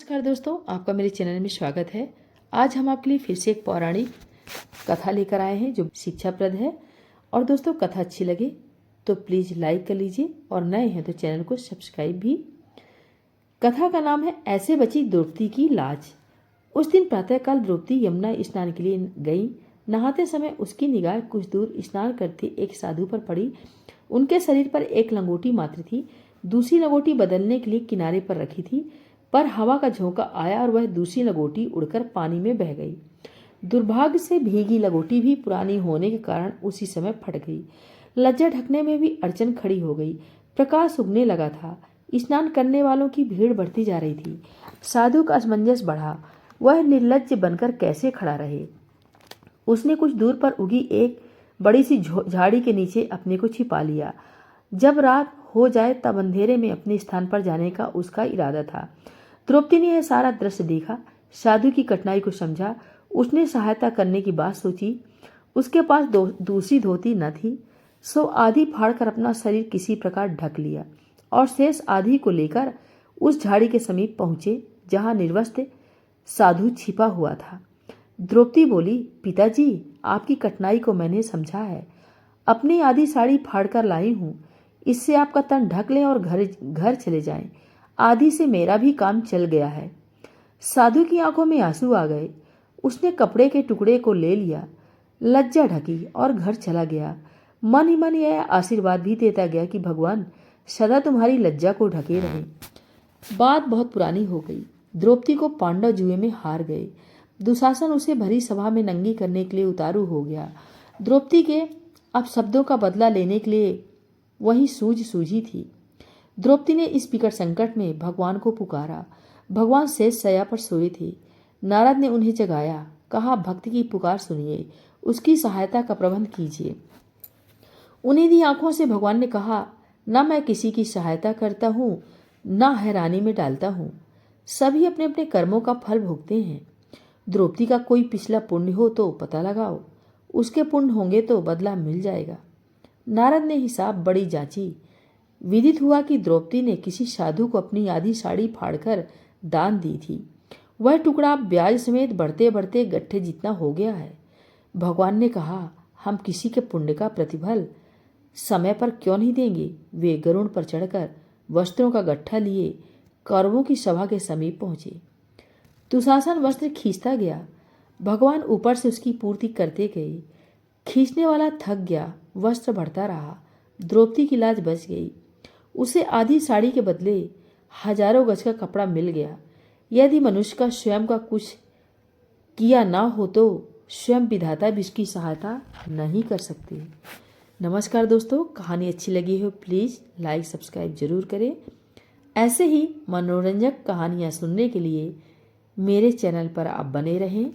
नमस्कार दोस्तों, आपका मेरे चैनल में स्वागत है। आज हम आपके लिए फिर से एक पौराणिक कथा लेकर आए हैं जो शिक्षाप्रद है। और दोस्तों, कथा अच्छी लगे तो प्लीज़ लाइक कर लीजिए और नए हैं तो चैनल को सब्सक्राइब भी। कथा का नाम है ऐसे बची द्रौपदी की लाज। उस दिन प्रातःकाल द्रौपदी यमुना स्नान के लिए गई। नहाते समय उसकी निगाह कुछ दूर स्नान करते एक साधु पर पड़ी। उनके शरीर पर एक लंगोटी मात्र थी। दूसरी लंगोटी बदलने के लिए किनारे पर रखी थी, पर हवा का झोंका आया और वह दूसरी लंगोटी उड़कर पानी में बह गई। दुर्भाग्य से भीगी लंगोटी भी पुरानी होने के कारण उसी समय फट गई। लज्जा ढकने में भी अड़चन खड़ी हो गई। प्रकाश उगने लगा था। स्नान करने वालों की भीड़ बढ़ती जा रही थी। साधु का असमंजस बढ़ा। वह निर्लज्ज बनकर कैसे खड़ा रहे। उसने कुछ दूर पर उगी एक बड़ी सी झाड़ी के नीचे अपने को छिपा लिया। जब रात हो जाए तब अंधेरे में अपने स्थान पर जाने का उसका इरादा था। द्रौपदी ने यह सारा दृश्य देखा, साधु की कठिनाई को समझा। उसने सहायता करने की बात सोची। उसके पास दूसरी धोती न थी, सो आधी फाड़कर अपना शरीर किसी प्रकार ढक लिया और शेष आधी को लेकर उस झाड़ी के समीप पहुंचे जहां निर्वस्त्र साधु छिपा हुआ था। द्रौपदी बोली, पिताजी, आपकी कठिनाई को मैंने समझा है। अपनी आधी साड़ी फाड़कर लाई हूं। इससे आपका तन ढक लें और घर चले जाएं। आधी से मेरा भी काम चल गया है। साधु की आंखों में आंसू आ गए। उसने कपड़े के टुकड़े को ले लिया, लज्जा ढकी और घर चला गया। मन ही मन यह आशीर्वाद भी देता गया कि भगवान सदा तुम्हारी लज्जा को ढके रहे। बात बहुत पुरानी हो गई। द्रौपदी को पांडव जुए में हार गए। दुशासन उसे भरी सभा में नंगी करने के लिए उतारू हो गया। द्रौपदी के अब शब्दों का बदला लेने के लिए वही सूझी थी। द्रौपदी ने इस विकट संकट में भगवान को पुकारा। भगवान शेष शैया पर सोए थे। नारद ने उन्हें जगाया, कहा, भक्त की पुकार सुनिए, उसकी सहायता का प्रबंध कीजिए। उन्हें दी आंखों से भगवान ने कहा, न मैं किसी की सहायता करता हूँ, न हैरानी में डालता हूँ। सभी अपने अपने कर्मों का फल भोगते हैं। द्रौपदी का कोई पिछला पुण्य हो तो पता लगाओ, उसके पुण्य होंगे तो बदला मिल जाएगा। नारद ने हिसाब बड़ी जांची। विदित हुआ कि द्रौपदी ने किसी साधु को अपनी आधी साड़ी फाड़कर दान दी थी। वह टुकड़ा ब्याज समेत बढ़ते बढ़ते गट्ठे जितना हो गया है। भगवान ने कहा, हम किसी के पुण्य का प्रतिफल समय पर क्यों नहीं देंगे। वे गरुड़ पर चढ़कर वस्त्रों का गट्ठा लिए कौरवों की सभा के समीप पहुंचे। दुशासन वस्त्र खींचता गया। भगवान ऊपर से उसकी पूर्ति करते गए। खींचने वाला थक गया, वस्त्र बढ़ता रहा। द्रौपदी की लाज बच गई। उसे आधी साड़ी के बदले हजारों गज का कपड़ा मिल गया। यदि मनुष्य का स्वयं का कुछ किया ना हो तो स्वयं विधाता भी इसकी सहायता नहीं कर सकते। नमस्कार दोस्तों, कहानी अच्छी लगी हो प्लीज़ लाइक सब्सक्राइब जरूर करें। ऐसे ही मनोरंजक कहानियाँ सुनने के लिए मेरे चैनल पर आप बने रहें।